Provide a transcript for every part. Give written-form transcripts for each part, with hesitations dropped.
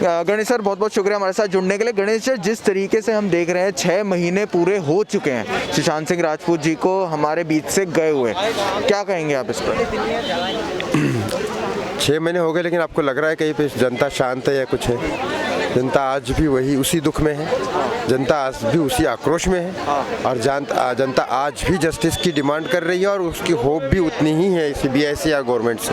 Ganesh sir बहुत बहुत शुक्रिया हमारे साथ जुड़ने के लिए। गणेश सर, जिस तरीके से हम देख रहे हैं 6 महीने पूरे हो चुके हैं सुशांत सिंह राजपूत जी को हमारे बीच से गए हुए, क्या कहेंगे आप इस पर? 6 महीने हो गए, लेकिन आपको लग रहा है कहीं पे जनता शांत है या कुछ है? जनता आज भी वही उसी दुख में है, जनता आज भी उसी आक्रोश में है, और जनता आज भी जस्टिस की डिमांड कर रही है, और उसकी होप भी उतनी ही है सीबीआई से या गवर्नमेंट से।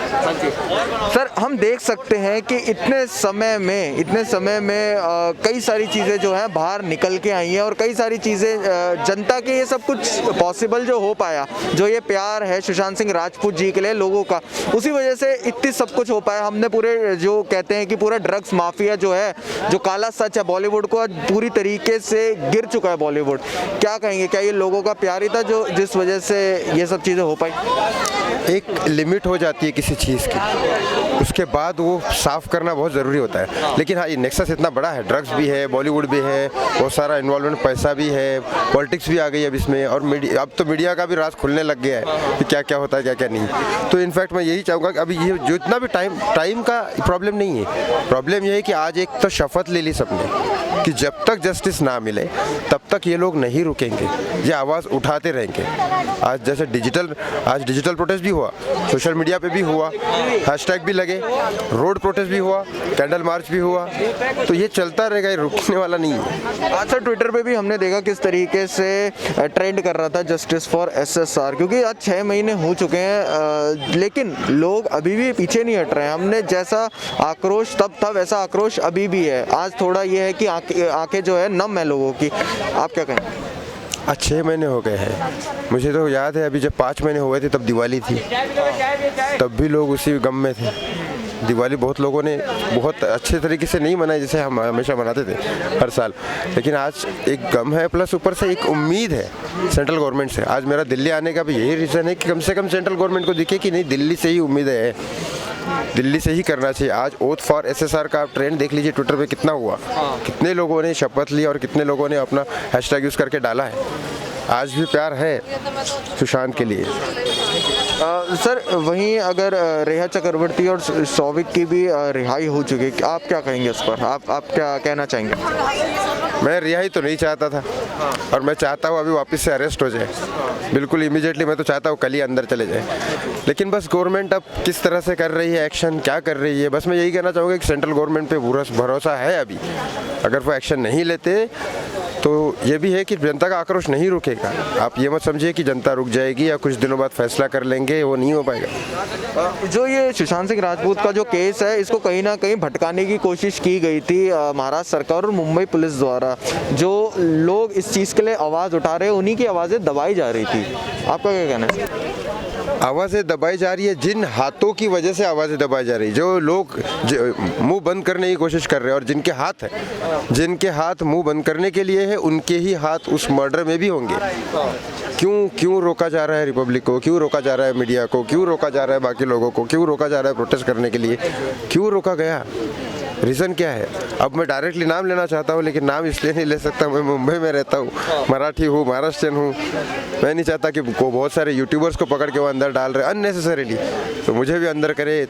सर, हम देख सकते हैं कि इतने समय में कई सारी चीज़ें जो हैं बाहर निकल के आई हैं, और कई सारी चीज़ें जनता के ये सब कुछ पॉसिबल जो हो पाया, जो ये प्यार है सुशांत सिंह राजपूत जी के लिए लोगों का, उसी वजह से इतनी सब कुछ हो पाया। हमने पूरे जो कहते हैं कि पूरा ड्रग्स माफिया जो है, जो काला सच है बॉलीवुड को, आज पूरी तरीके से गिर चुका है बॉलीवुड। क्या कहेंगे, क्या ये लोगों का प्यार ही था जो जिस वजह से ये सब चीज़ें हो पाई? एक लिमिट हो जाती है किसी चीज़ की, उसके बाद वो साफ करना बहुत ज़रूरी होता है। लेकिन हाँ, ये नेक्सस इतना बड़ा है, ड्रग्स भी है, बॉलीवुड भी है, बहुत सारा इन्वॉल्वमेंट, पैसा भी है, पॉलिटिक्स भी आ गई अब इसमें, और अब तो मीडिया का भी राज खुलने लग गया है कि क्या क्या होता है क्या क्या नहीं। तो इनफैक्ट मैं यही चाहूँगा कि अभी ये जो इतना भी टाइम का प्रॉब्लम नहीं है, प्रॉब्लम ये है कि आज एक तो शपथ ले ली सबने कि जब तक जस्टिस ना मिले तब तक ये लोग नहीं रुकेंगे, ये आवाज़ उठाते रहेंगे। आज जैसे डिजिटल प्रोटेस्ट भी हुआ, सोशल मीडिया पे भी हुआ, हैशटैग भी लगे, रोड प्रोटेस्ट भी हुआ, कैंडल मार्च भी हुआ, तो ये चलता रहेगा, ये रुकने वाला नहीं है। आज सर ट्विटर पे भी हमने देखा किस तरीके से ट्रेंड कर रहा था जस्टिस फॉर एसएसआर, क्योंकि आज 6 महीने हो चुके हैं, लेकिन लोग अभी भी पीछे नहीं हट रहे हैं। हमने जैसा आक्रोश तब था वैसा आक्रोश अभी भी है। आज थोड़ा ये है कि आंखें जो है नम है लोगों की। आप क्या कहें? आज 6 महीने हो गए हैं, मुझे तो याद है अभी जब 5 महीने हुए थे तब दिवाली थी, तब भी लोग उसी गम में थे। दिवाली बहुत लोगों ने बहुत अच्छे तरीके से नहीं मनाई जैसे हम हमेशा मनाते थे हर साल, लेकिन आज एक गम है प्लस ऊपर से एक उम्मीद है सेंट्रल गवर्नमेंट से। आज मेरा दिल्ली आने का भी यही रीज़न है कि कम से कम सेंट्रल गवर्नमेंट को दिखे कि नहीं, दिल्ली से ही उम्मीद है, दिल्ली से ही करना चाहिए। आज ओथ फॉर एसएसआर का आप ट्रेंड देख लीजिए ट्विटर पे कितना हुआ, कितने लोगों ने शपथ ली और कितने लोगों ने अपना हैशटैग यूज़ करके डाला है। आज भी प्यार है सुशांत के लिए। सर, वहीं अगर रेहा चक्रवर्ती और सौविक की भी रिहाई हो चुकी है, आप क्या कहेंगे उस पर? आप क्या कहना चाहेंगे? मैं रिहाई तो नहीं चाहता था, और मैं चाहता हूँ अभी वापस से अरेस्ट हो जाए, बिल्कुल इमीडिएटली। मैं तो चाहता हूँ कल ही अंदर चले जाए, लेकिन बस गवर्नमेंट अब किस तरह से कर रही है, एक्शन क्या कर रही है, बस मैं यही कहना चाहूँगा कि सेंट्रल गवर्नमेंट पे भरोसा है अभी। अगर वो एक्शन नहीं लेते तो ये भी है कि जनता का आक्रोश नहीं रुकेगा। आप ये मत समझिए कि जनता रुक जाएगी या कुछ दिनों बाद फैसला कर लेंगे, वो नहीं हो पाएगा। जो ये सुशांत सिंह राजपूत का जो केस है, इसको कहीं ना कहीं भटकाने की कोशिश की गई थी महाराष्ट्र सरकार और मुंबई पुलिस द्वारा। जो लोग इस चीज़ के लिए आवाज़ उठा रहे हैं, उन्हीं की आवाज़ें दबाई जा रही थी। आपका क्या कहना है? आवाज़ें दबाई जा रही है, जिन हाथों की वजह से आवाज़ें दबाई जा रही है, जो लोग मुंह बंद करने की कोशिश कर रहे हैं, और जिनके हाथ मुंह बंद करने के लिए है, उनके ही हाथ उस मर्डर में भी होंगे। क्यों रोका जा रहा है रिपब्लिक को, क्यों रोका जा रहा है मीडिया को, क्यों रोका जा रहा है बाकी लोगों को, क्यों रोका जा रहा है प्रोटेस्ट करने के लिए, क्यों रोका गया, रीज़न क्या है? अब मैं डायरेक्टली नाम लेना चाहता हूँ, लेकिन नाम इसलिए नहीं ले सकता, मैं मुंबई में रहता हूँ, मराठी हूँ, महाराष्ट्रियन हूँ। मैं नहीं चाहता कि बहुत सारे यूट्यूबर्स को पकड़ के वो अंदर डाल रहे अननेसेसरीली, तो मुझे भी अंदर करे,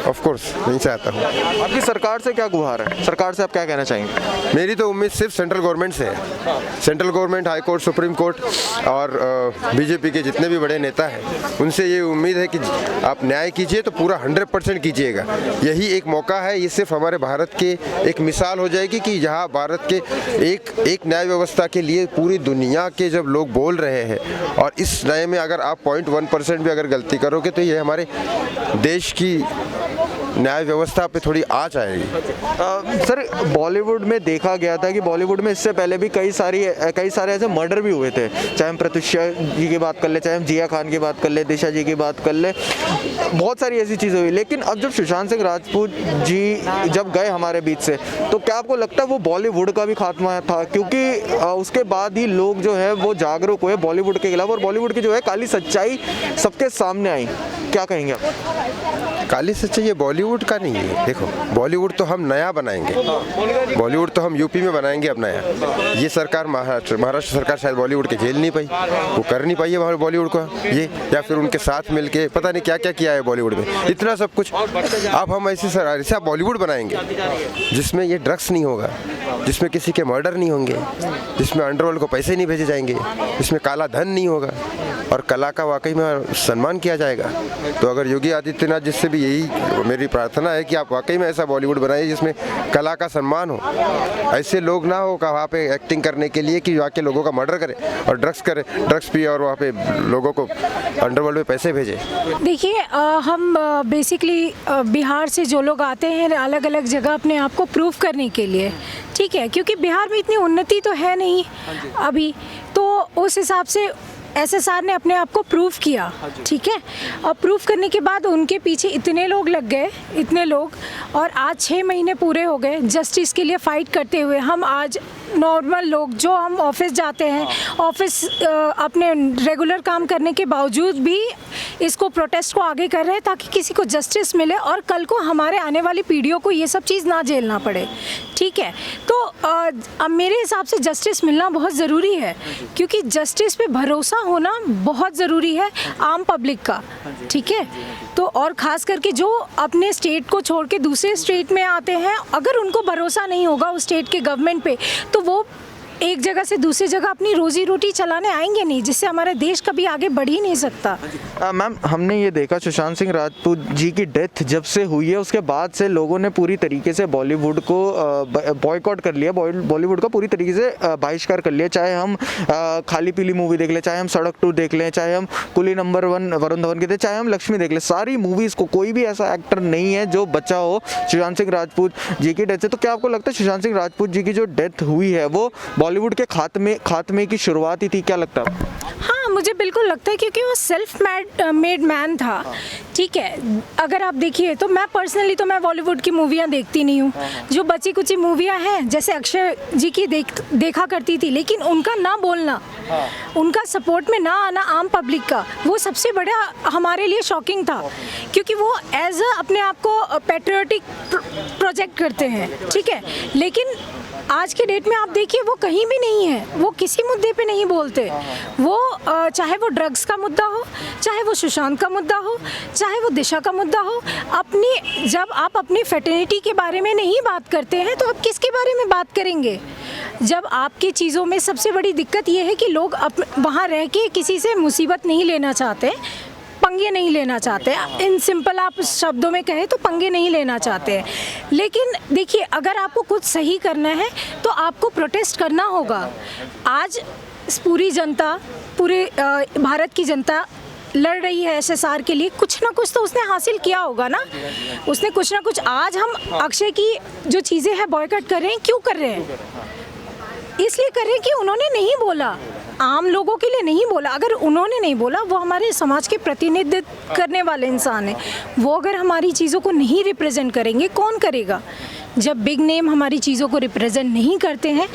ऑफ कोर्स नहीं चाहता हूँ। आपकी सरकार से क्या गुहार है? सरकार से आप क्या कहना चाहेंगे? मेरी तो उम्मीद सिर्फ सेंट्रल गवर्नमेंट से है। Central government, high court, supreme court और बीजेपी के जितने भी बड़े नेता हैं, उनसे ये उम्मीद है कि आप न्याय कीजिए तो पूरा 100% कीजिएगा। यही एक मौका है, ये सिर्फ हमारे भारत के एक मिसाल हो जाएगी कि यहाँ भारत के एक न्याय व्यवस्था के लिए पूरी दुनिया के जब लोग बोल रहे हैं, और इस न्याय में अगर आप 0.1% भी अगर गलती करोगे तो ये हमारे देश की न्याय व्यवस्था पे थोड़ी आँच आएगी। सर, बॉलीवुड में देखा गया था कि बॉलीवुड में इससे पहले भी कई सारे ऐसे मर्डर भी हुए थे, चाहे हम प्रत्युषा जी की बात कर ले, चाहे हम जिया खान की बात कर ले, दिशा जी की बात कर ले, बहुत सारी ऐसी चीज़ें हुई। लेकिन अब जब सुशांत सिंह राजपूत जी जब गए हमारे बीच से, तो क्या आपको लगता है वो बॉलीवुड का भी खात्मा था? क्योंकि उसके बाद ही लोग जो है वो जागरूक हुए बॉलीवुड के खिलाफ, और बॉलीवुड की जो है काली सच्चाई सबके सामने आई। क्या कहेंगे आप? काली सच्चाई ये बॉलीवुड बॉलीवुड का नहीं है। देखो, बॉलीवुड तो हम नया बनाएंगे, बॉलीवुड तो हम यूपी में बनाएंगे अब नया। ये सरकार महाराष्ट्र सरकार शायद बॉलीवुड के झेल नहीं पाई, वो कर नहीं पाई है बॉलीवुड को ये, या फिर उनके साथ मिलके पता नहीं क्या क्या किया है बॉलीवुड में, इतना सब कुछ। अब हम ऐसे बॉलीवुड बनाएंगे जिसमें ये ड्रग्स नहीं होगा, जिसमें किसी के मर्डर नहीं होंगे, जिसमें अंडरवर्ल्ड को पैसे नहीं भेजे जाएंगे, जिसमें काला धन नहीं होगा, और कला का वाकई में सम्मान किया जाएगा। तो अगर योगी आदित्यनाथ जिससे भी यही मेरी प्रार्थना है कि आप वाकई में ऐसा बॉलीवुड बनाइए जिसमें कला का सम्मान हो, ऐसे लोग ना हो वहाँ पे एक्टिंग करने के लिए कि जाके लोगों का मर्डर करे और ड्रग्स पिए और वहाँ पे लोगों को अंडरवर्ल्ड में पैसे भेजे। देखिए, हम बेसिकली बिहार से जो लोग आते हैं अलग अलग जगह अपने आप को प्रूव करने के लिए, ठीक है, क्योंकि बिहार में इतनी उन्नति तो है नहीं अभी, तो उस हिसाब से एसएसआर ने अपने आप को प्रूव किया, ठीक है, और प्रूव करने के बाद उनके पीछे इतने लोग लग गए, इतने लोग, और आज 6 महीने पूरे हो गए जस्टिस के लिए फ़ाइट करते हुए। हम आज नॉर्मल लोग जो हम ऑफिस जाते हैं, ऑफिस अपने रेगुलर काम करने के बावजूद भी इसको प्रोटेस्ट को आगे कर रहे हैं ताकि किसी को जस्टिस मिले और कल को हमारे आने वाली पीढ़ियों को ये सब चीज़ ना झेलना पड़े, ठीक है। तो अब मेरे हिसाब से जस्टिस मिलना बहुत ज़रूरी है, क्योंकि जस्टिस पे भरोसा होना बहुत ज़रूरी है आम पब्लिक का, ठीक है। तो और ख़ास करके जो अपने स्टेट को छोड़ के दूसरे स्टेट में आते हैं, अगर उनको भरोसा नहीं होगा उस स्टेट के गवर्नमेंट पे, तो वो एक जगह से दूसरी जगह अपनी रोजी रोटी चलाने आएंगे नहीं, जिससे हमारा देश कभी आगे बढ़ ही नहीं सकता। मैम, हमने ये देखा सुशांत सिंह राजपूत जी की डेथ जब से हुई है उसके बाद से लोगों ने पूरी तरीके से बॉलीवुड को बॉयकॉट कर लिया, बॉलीवुड का पूरी तरीके से बहिष्कार कर लिया। चाहे हम खाली पीली मूवी देख लें, चाहे हम सड़क 2 देख लें, चाहे हम कुली नंबर 1 वरुण धवन की दें, चाहे हम लक्ष्मी देख लें, सारी मूवीज़ को कोई भी ऐसा एक्टर नहीं है जो बचा हो सुशांत सिंह राजपूत जी की डेथ से। तो क्या आपको लगता है सुशांत सिंह राजपूत जी की जो डेथ हुई है वो बॉलीवुड के खात्मे की शुरुआत ही थी, क्या लगता है? हाँ, मुझे बिल्कुल लगता है, क्योंकि वो सेल्फ मेड मैन था, ठीक है। अगर आप देखिए तो मैं पर्सनली तो मैं बॉलीवुड की मूवियाँ देखती नहीं हूँ, जो बची कुची मूवियाँ हैं जैसे अक्षय जी की देखा करती थी, लेकिन उनका ना बोलना, उनका सपोर्ट में ना आना आम पब्लिक का, वो सबसे बड़ा हमारे लिए शॉकिंग था, क्योंकि वो एज अपने आप को पैट्रियोटिक प्रोजेक्ट करते हैं, ठीक है। लेकिन आज के डेट में आप देखिए वो कहीं भी नहीं है, वो किसी मुद्दे पे नहीं बोलते। वो चाहे वो ड्रग्स का मुद्दा हो, चाहे वो सुशांत का मुद्दा हो, चाहे वो दिशा का मुद्दा हो, जब आप अपनी फैटर्निटी के बारे में नहीं बात करते हैं तो आप किसके बारे में बात करेंगे? जब आपकी चीज़ों में सबसे बड़ी दिक्कत ये है कि लोग वहाँ रह के किसी से मुसीबत नहीं लेना चाहते, पंगे नहीं लेना चाहते, इन सिंपल आप शब्दों में कहें तो पंगे नहीं लेना चाहते हैं। लेकिन देखिए, अगर आपको कुछ सही करना है तो आपको प्रोटेस्ट करना होगा। आज पूरी जनता, पूरे भारत की जनता लड़ रही है एसएसआर के लिए, कुछ ना कुछ तो उसने हासिल किया होगा ना, उसने कुछ ना कुछ। आज हम अक्षय की जो चीज़ें हैं बॉयकॉट कर रहे हैं, क्यों कर रहे हैं? इसलिए कर रहे हैं कि उन्होंने नहीं बोला, आम लोगों के लिए नहीं बोला। अगर उन्होंने नहीं बोला, वो हमारे समाज के प्रतिनिधित्व करने वाले इंसान हैं, वो अगर हमारी चीज़ों को नहीं रिप्रेजेंट करेंगे, कौन करेगा? जब बिग नेम हमारी चीज़ों को रिप्रेजेंट नहीं करते हैं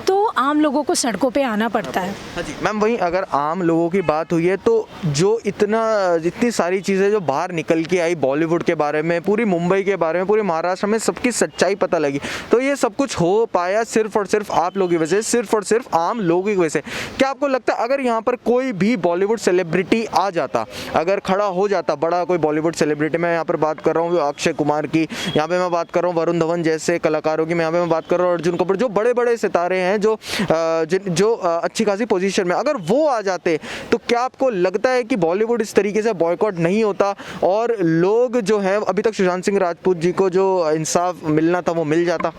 तो आम लोगों को सड़कों पे आना पड़ता है। मैम, वहीं अगर आम लोगों की बात हुई है तो जो इतनी सारी चीज़ें जो बाहर निकल के आई बॉलीवुड के बारे में, पूरी मुंबई के बारे में, पूरे महाराष्ट्र में सबकी सच्चाई पता लगी, तो ये सब कुछ हो पाया सिर्फ और सिर्फ आप लोगों की वजह से, सिर्फ और सिर्फ आम लोगों की वजह से। क्या आपको लगता है अगर यहाँ पर कोई भी बॉलीवुड सेलिब्रिटी आ जाता, अगर खड़ा हो जाता बड़ा कोई बॉलीवुड सेलिब्रिटी, मैं यहाँ पर बात कर रहा हूँ अक्षय कुमार की, यहाँ पे मैं बात कर रहा हूँ वरुण धवन जैसे कलाकारों की, मैं यहाँ पे बात कर रहा हूँ अर्जुन कपूर, जो बड़े बड़े सितारे हैं जो अच्छी खासी पोजीशन में, अगर वो आ जाते तो क्या आपको लगता है कि बॉलीवुड इस तरीके से बॉयकॉट नहीं होता और लोग जो हैं अभी तक सुशांत सिंह राजपूत जी को जो इंसाफ मिलना था वो मिल जाता?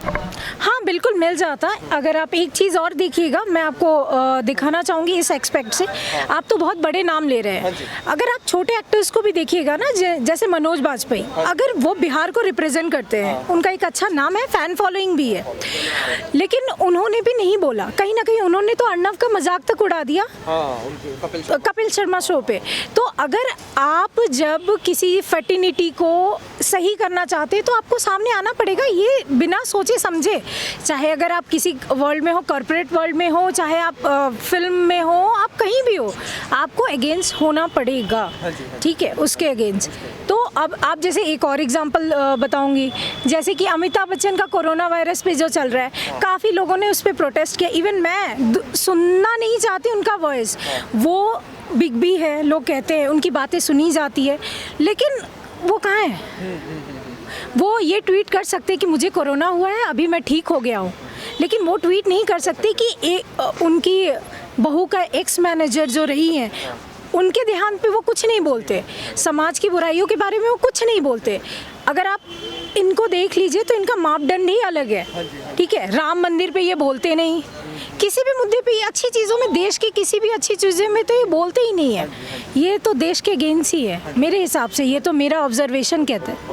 हाँ, बिल्कुल मिल जाता। अगर आप एक चीज़ और देखिएगा, मैं आपको दिखाना चाहूँगी इस एक्सपेक्ट से। आप तो बहुत बड़े नाम ले रहे हैं, अगर आप छोटे एक्टर्स को भी देखिएगा ना, जैसे मनोज बाजपेयी, अगर वो बिहार को रिप्रेजेंट करते हैं, उनका एक अच्छा नाम है, फैन फॉलोइंग भी है, लेकिन उन्होंने भी नहीं बोला। कहीं ना कहीं उन्होंने तो अर्नव का मजाक तक उड़ा दिया कपिल शर्मा शो पे। तो अगर आप जब किसी फर्टिनिटी को सही करना चाहते हैं तो आपको सामने आना पड़ेगा, ये बिना सोचे समझे चाहे अगर आप किसी वर्ल्ड में हो, कॉर्पोरेट वर्ल्ड में हो, चाहे आप फिल्म में हो, आप कहीं भी हो, आपको अगेंस्ट होना पड़ेगा, ठीक है, उसके अगेंस्ट। तो अब आप जैसे एक और एग्जांपल बताऊंगी, जैसे कि अमिताभ बच्चन का कोरोना वायरस पे जो चल रहा है, काफ़ी लोगों ने उस पर प्रोटेस्ट किया। इवन मैं सुनना नहीं चाहती उनका वॉइस, वो बिग बी है, लोग कहते हैं उनकी बातें सुनी जाती है, लेकिन वो कहाँ है? वो ये ट्वीट कर सकते कि मुझे कोरोना हुआ है, अभी मैं ठीक हो गया हूँ, लेकिन वो ट्वीट नहीं कर सकते कि उनकी बहू का एक्स मैनेजर जो रही हैं, उनके देहांत पे वो कुछ नहीं बोलते, समाज की बुराइयों के बारे में वो कुछ नहीं बोलते। अगर आप इनको देख लीजिए तो इनका मापदंड ही अलग है, ठीक है। राम मंदिर पे ये बोलते नहीं, किसी भी मुद्दे पे, अच्छी चीज़ों में, देश की किसी भी अच्छी चीज़ों में तो ये बोलते ही नहीं है। ये तो देश के अगेंस्ट ही है मेरे हिसाब से, ये तो मेरा ऑब्जर्वेशन कहता है।